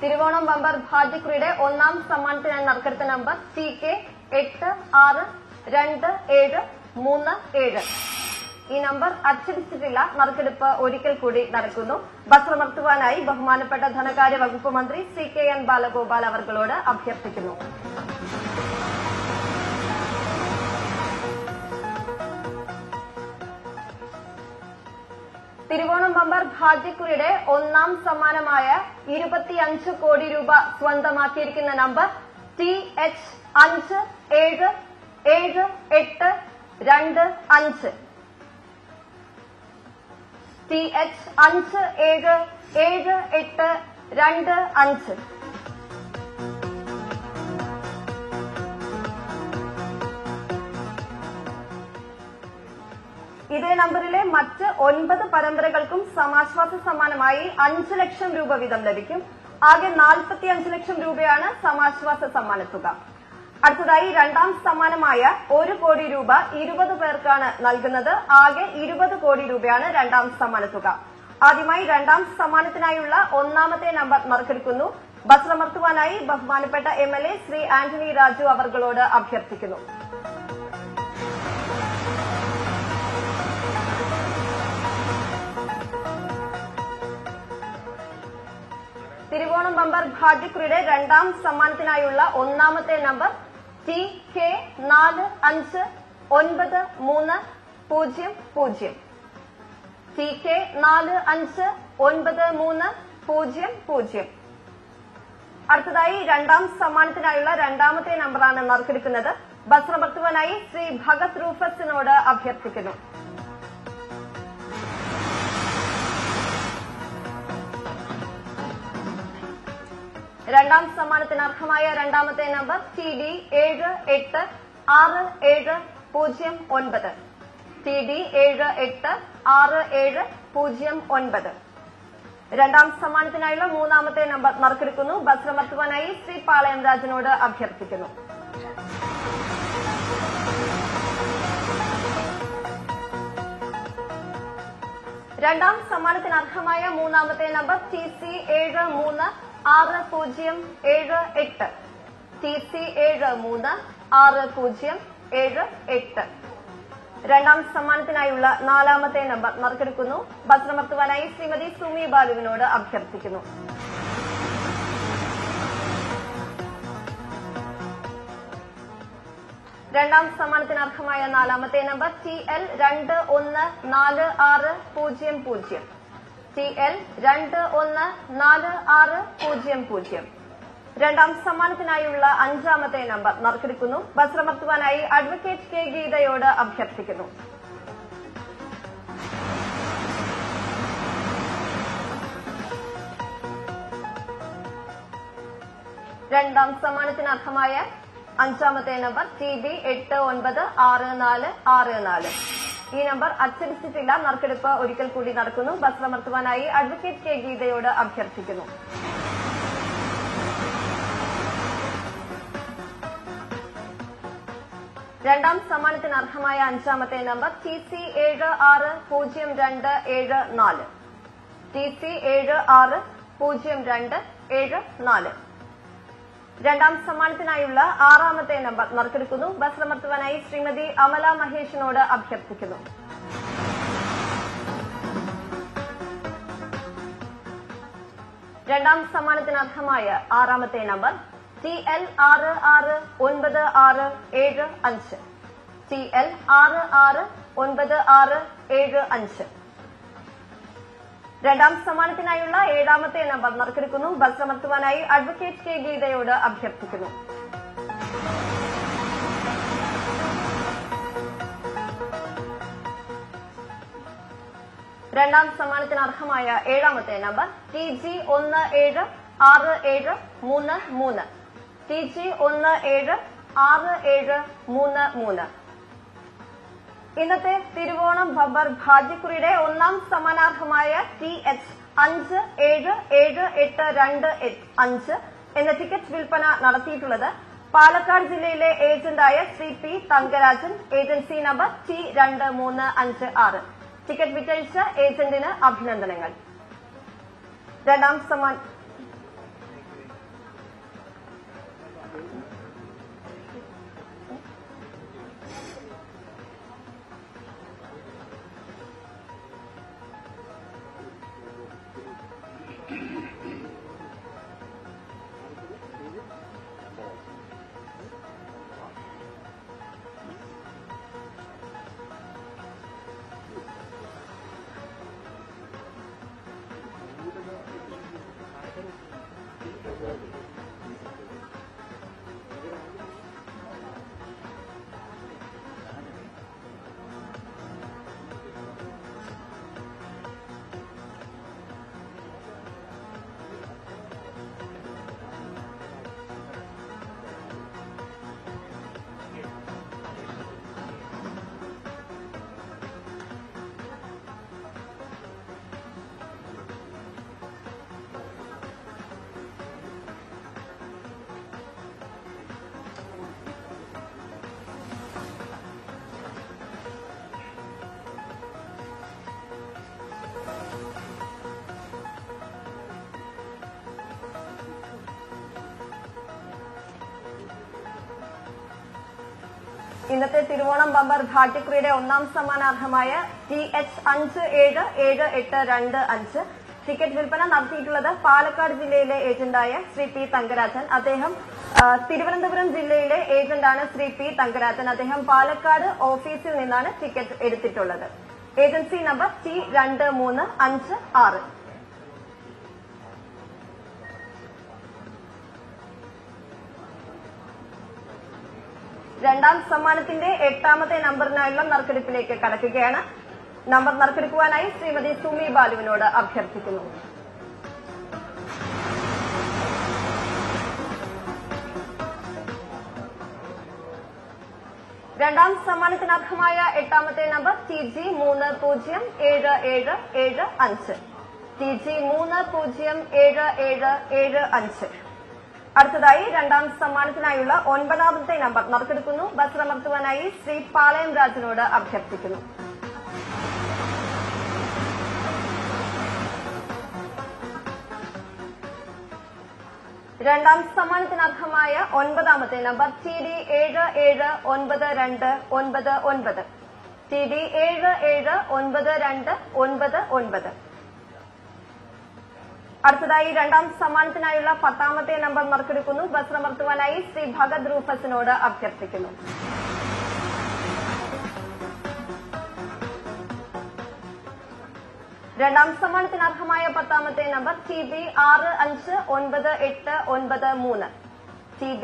Thiruvonam bumper ഭാഗ്യക്കുറിയുടെ ഒന്നാം സമ്മാനത്തിനായി നറുക്കെടുത്ത number TK862737. ഈ number അച്ചടിച്ചിട്ടില്ല. നറുക്കെടുപ്പ് ഒരിക്കൽ കൂടി നടക്കുന്നു. വസ്ത്രമർത്തുവാനായി ബഹുമാനപ്പെട്ട ധനകാര്യ വകുപ്പ് മന്ത്രി CKN ബാലഗോപാൽ അവർകളോട് അഭ്യർത്ഥിക്കുന്നു. തിരുവോണം ബമ്പർ ഭാഗ്യക്കുറിയുടെ ഒന്നാം സമ്മാനമായ 25 കോടി രൂപ സ്വന്തമാക്കിയിരിക്കുന്ന നമ്പർ TH577825. TH577825. ഇതേ നമ്പറിലെ മറ്റ് 9 പരമ്പരകൾക്കും സമാശ്വാസ സമ്മാനമായി 5 ലക്ഷം രൂപ വീതം ലഭിക്കും. ആകെ 45 ലക്ഷം രൂപയാണ് സമാശ്വാസ സമ്മാനത്തുക. അടുത്തതായി രണ്ടാം സമ്മാനമായ 1 കോടി രൂപ 20 പേർക്കാണ് നൽകുന്നത്. ആകെ 20 കോടി രൂപയാണ് രണ്ടാം സമ്മാനത്തുക. ആദ്യമായി രണ്ടാം സമ്മാനത്തിനായുള്ള ഒന്നാമത്തെ നമ്പർ നറുക്കെടുക്കുന്നു. വസ്ത്രമർത്തുവാനായി ബഹുമാനപ്പെട്ട MLA ശ്രീ ആന്റണി രാജു അവർകളോട് അഭ്യർത്ഥിക്കുന്നു. തിരുവോണം ബമ്പർ ഭാഗ്യക്കുറിയുടെ രണ്ടാം സമ്മാനത്തിനായുള്ള ഒന്നാമത്തെ നമ്പർ TK459300. TK459300. അടുത്തതായി രണ്ടാം സമ്മാനത്തിനായുള്ള രണ്ടാമത്തെ നമ്പറാണ് നറുക്കെടുക്കുന്നത്. വസ്ത്രമർത്തുവാനായി ശ്രീ ഭഗത് റൂഫസിനോട് അഭ്യർത്ഥിക്കുന്നു. രണ്ടാം സമ്മാനത്തിന് അർഹമായ രണ്ടാമത്തെ നമ്പർ TD786709. TD786709. രണ്ടാം സമ്മാനത്തിനായുള്ള മൂന്നാമത്തെ നമ്പർ നറുക്കെടുക്കുന്നു. വസ്ത്രമർത്തുവാനായി ശ്രീ പാളയം രാജനോട് അഭ്യർത്ഥിക്കുന്നു. രണ്ടാം സമ്മാനത്തിന് അർഹമായ മൂന്നാമത്തെ നമ്പർ TC736078. TC736078. രണ്ടാം സമ്മാനത്തിനായുള്ള നാലാമത്തെ നമ്പർ നറുക്കെടുക്കുന്നു. വസ്ത്രമർത്തുവാനായി ശ്രീമതി സുമി ബാലുവിനോട് അഭ്യർത്ഥിക്കുന്നു. രണ്ടാം സമ്മാനത്തിന് അർഹമായ നാലാമത്തെ നമ്പർ TL214600. TL214600. രണ്ടാം സമ്മാനത്തിനായുള്ള അഞ്ചാമത്തെ നമ്പർ നറുക്കെടുക്കുന്നു. വസ്ത്രമർത്തുവാനായി അഡ്വക്കേറ്റ് കെ ഗീതയോട് അഭ്യർത്ഥിക്കുന്നു. രണ്ടാം സമ്മാനത്തിന് അർഹമായ അഞ്ചാമത്തെ നമ്പർ TB896464. ഈ നമ്പർ അച്ചടിച്ചിട്ടില്ല. നറുക്കെടുപ്പ് ഒരിക്കൽ കൂടി നടക്കുന്നു. വസ്ത്രമർത്തുവാനായി അഡ്വക്കേറ്റ് കെ ഗീതയോട് അഭ്യർത്ഥിക്കുന്നു. രണ്ടാം സമ്മാനത്തിന് അർഹമായ അഞ്ചാമത്തെ നമ്പർ TC760274. TC760274. രണ്ടാം സമ്മാനത്തിനായുള്ള ആറാമത്തെ നമ്പർ നറുക്കെടുക്കുന്നു. വസ്ത്രമർത്തുവാനായി ശ്രീമതി അമല മഹേഷിനോട് അഭ്യർത്ഥിക്കുന്നു. രണ്ടാം സമ്മാനത്തിന് അർഹമായ ആറാമത്തെ നമ്പർ TL669675. TL669675. രണ്ടാം സമ്മാനത്തിനായുള്ള ഏഴാമത്തെ നമ്പർ നറുക്കെടുക്കുന്നു. വസ്ത്രമർത്തുവാനായി അഡ്വക്കേറ്റ് കെ ഗീതയോട് അഭ്യർത്ഥിക്കുന്നു. രണ്ടാം സമ്മാനത്തിന് അർഹമായ ഏഴാമത്തെ നമ്പർ TG176733. TG176733. ഇന്നത്തെ തിരുവോണം ബമ്പർ ഭാഗ്യക്കുറിയുടെ ഒന്നാം സമ്മാനാർഹമായ TH577825 എന്ന ടിക്കറ്റ് വിൽപ്പന നടത്തിയിട്ടുള്ളത് പാലക്കാട് ജില്ലയിലെ ഏജന്റായ Shri P. Thangarajan, agency number T2356. Ticket വിറ്റഴിച്ച ഏജന്റിന് അഭിനന്ദനങ്ങൾ. രണ്ടാം സമ്മാനം ഇന്നത്തെ തിരുവോണം ബമ്പർ ഭാഗ്യക്കുറിയുടെ ഒന്നാം സമ്മാനാർഹമായ TH577825 ടിക്കറ്റ് വിൽപ്പന നടത്തിയിട്ടുള്ളത് പാലക്കാട് ജില്ലയിലെ ഏജന്റായ ശ്രീ പി തങ്കരാജൻ. അദ്ദേഹം തിരുവനന്തപുരം ജില്ലയിലെ ഏജന്റാണ് ശ്രീ പി തങ്കരാജൻ. അദ്ദേഹം പാലക്കാട് ഓഫീസിൽ നിന്നാണ് ടിക്കറ്റ് എടുത്തിട്ടുള്ളത്. Agency number T2356. രണ്ടാം സമ്മാനത്തിന്റെ 8ാമത്തെ നമ്പറിനായുള്ള നറുക്കെടുപ്പിലേക്ക് കടക്കുകയാണ്. നമ്പർ നറുക്കെടുക്കുവാനായി ശ്രീമതി സുമി ബാലുവിനോട് അഭ്യർത്ഥിക്കുന്നു. രണ്ടാം സമ്മാനത്തിനർഹമായ 8ാമത്തെ നമ്പർ TG307775. TG307775. അടുത്തതായി രണ്ടാം സമ്മാനത്തിനായുള്ള 9ാമത്തെ നമ്പർ നറുക്കെടുക്കുന്നു. ബസ്രമർത്തുവാനായി ശ്രീ പാളയം രാജനോട് അഭ്യർത്ഥിക്കുന്നു. രണ്ടാം സമ്മാനത്തിനർഹമായ 9ാമത്തെ നമ്പർ TD779299. TD779299. അടുത്തതായി രണ്ടാം സമ്മാനത്തിനായുള്ള 10ാമത്തെ നമ്പർ നറുക്കെടുക്കുന്നു. ബസ്രമർത്തുവാനായി ശ്രീ ഭഗത് റൂഫസിനോട് അഭ്യർത്ഥിക്കുന്നു. രണ്ടാം സമ്മാനത്തിനർഹമായ 10ാമത്തെ നമ്പർ TB659893. TB